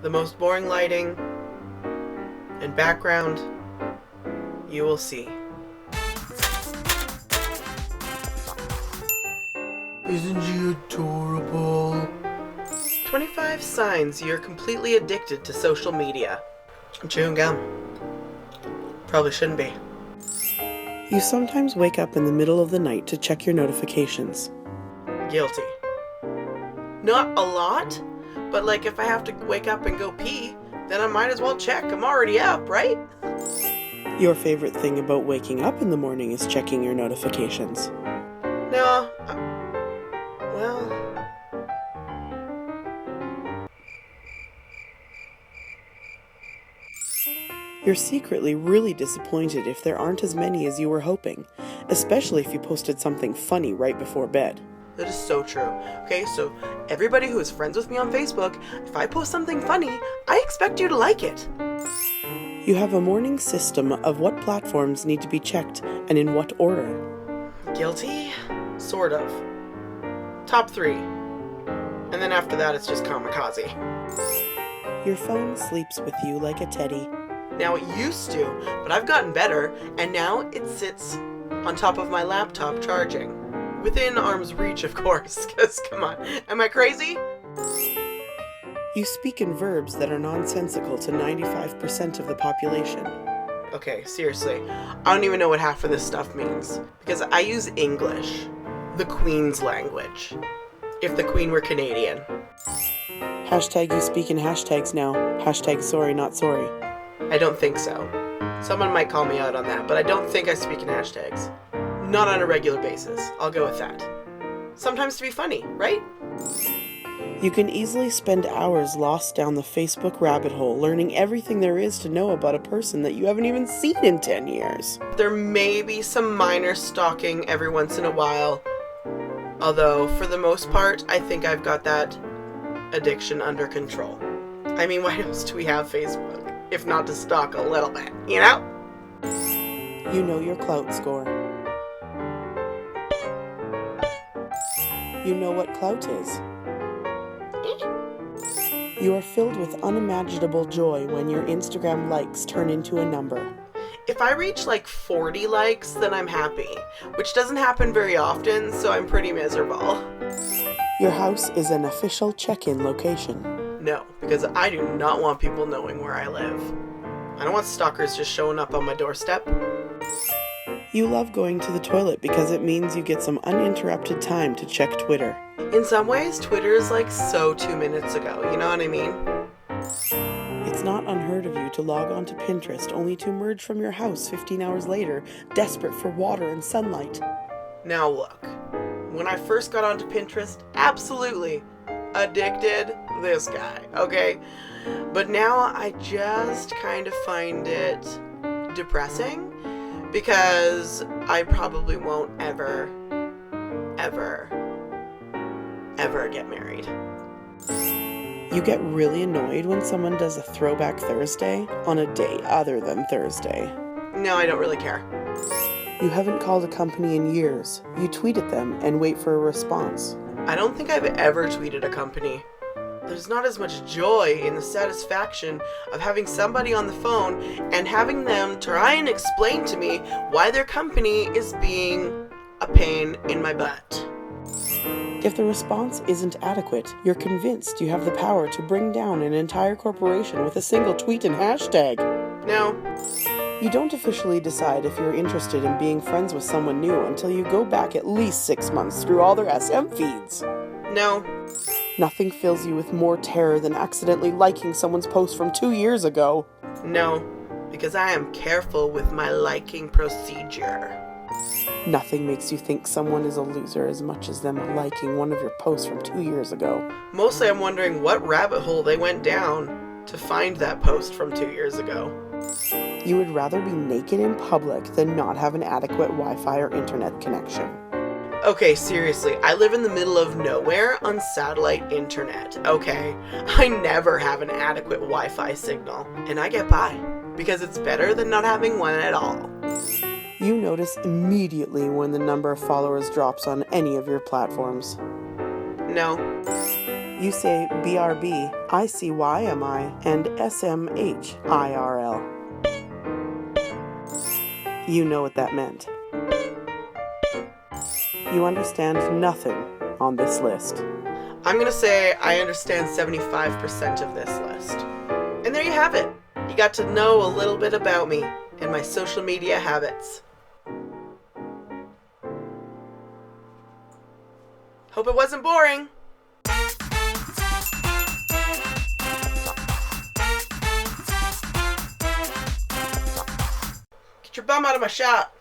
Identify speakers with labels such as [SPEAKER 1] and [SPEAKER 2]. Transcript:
[SPEAKER 1] the most boring lighting and background you will see. Isn't she adorable? 25 signs you're completely addicted to social media. I'm chewing gum. Probably shouldn't be. You sometimes wake up in the middle of the night to check your notifications. Guilty. Not a lot, but like if I have to wake up and go pee, then I might as well check. I'm already up, right? Your favorite thing about waking up in the morning is checking your notifications. No, well... You're secretly really disappointed if there aren't as many as you were hoping, especially if you posted something funny right before bed. That is so true. Okay, so everybody who is friends with me on Facebook, if I post something funny, I expect you to like it. You have a morning system of what platforms need to be checked and in what order. Guilty? Sort of. Top 3. And then after that, it's just kamikaze. Your phone sleeps with you like a teddy. Now it used to, but I've gotten better, and now it sits on top of my laptop charging. Within arm's reach, of course, because come on, am I crazy? You speak in verbs that are nonsensical to 95% of the population. Okay, seriously, I don't even know what half of this stuff means, because I use English, the Queen's language, if the Queen were Canadian. Hashtag you speak in hashtags now. Hashtag sorry, not sorry. I don't think so. Someone might call me out on that, but I don't think I speak in hashtags. Not on a regular basis. I'll go with that. Sometimes to be funny, right? You can easily spend hours lost down the Facebook rabbit hole learning everything there is to know about a person that you haven't even seen in 10 years. There may be some minor stalking every once in a while, although for the most part, I think I've got that addiction under control. I mean, why else do we have Facebook? If not to stalk a little bit, you know? You know your clout score. You know what clout is. You are filled with unimaginable joy when your Instagram likes turn into a number. If I reach like 40 likes, then I'm happy, which doesn't happen very often, so I'm pretty miserable. Your house is an official check-in location. No, because I do not want people knowing where I live. I don't want stalkers just showing up on my doorstep. You love going to the toilet because it means you get some uninterrupted time to check Twitter. In some ways, Twitter is like so 2 minutes ago, you know what I mean? It's not unheard of you to log on to Pinterest only to emerge from your house 15 hours later, desperate for water and sunlight. Now look, when I first got onto Pinterest, absolutely addicted this guy, okay? But now I just kind of find it depressing because I probably won't ever get married. You get really annoyed when someone does a throwback Thursday on a day other than Thursday. No, I don't really care. You haven't called a company in years. You tweet at them and wait for a response. I don't think I've ever tweeted a company. There's not as much joy in the satisfaction of having somebody on the phone and having them try and explain to me why their company is being a pain in my butt. If the response isn't adequate, you're convinced you have the power to bring down an entire corporation with a single tweet and hashtag. No. You don't officially decide if you're interested in being friends with someone new until you go back at least 6 months through all their SM feeds. No. Nothing fills you with more terror than accidentally liking someone's post from 2 years ago. No, because I am careful with my liking procedure. Nothing makes you think someone is a loser as much as them liking one of your posts from 2 years ago. Mostly I'm wondering what rabbit hole they went down to find that post from 2 years ago. You would rather be naked in public than not have an adequate Wi-Fi or internet connection. Okay, seriously, I live in the middle of nowhere on satellite internet, okay? I never have an adequate Wi-Fi signal, and I get by, because it's better than not having one at all. You notice immediately when the number of followers drops on any of your platforms. No. You say BRB, ICYMI, and SMHIRL. You know what that meant. You understand nothing on this list. I'm gonna say I understand 75% of this list. And there you have it. You got to know a little bit about me and my social media habits. Hope it wasn't boring. Get your bum out of my shop.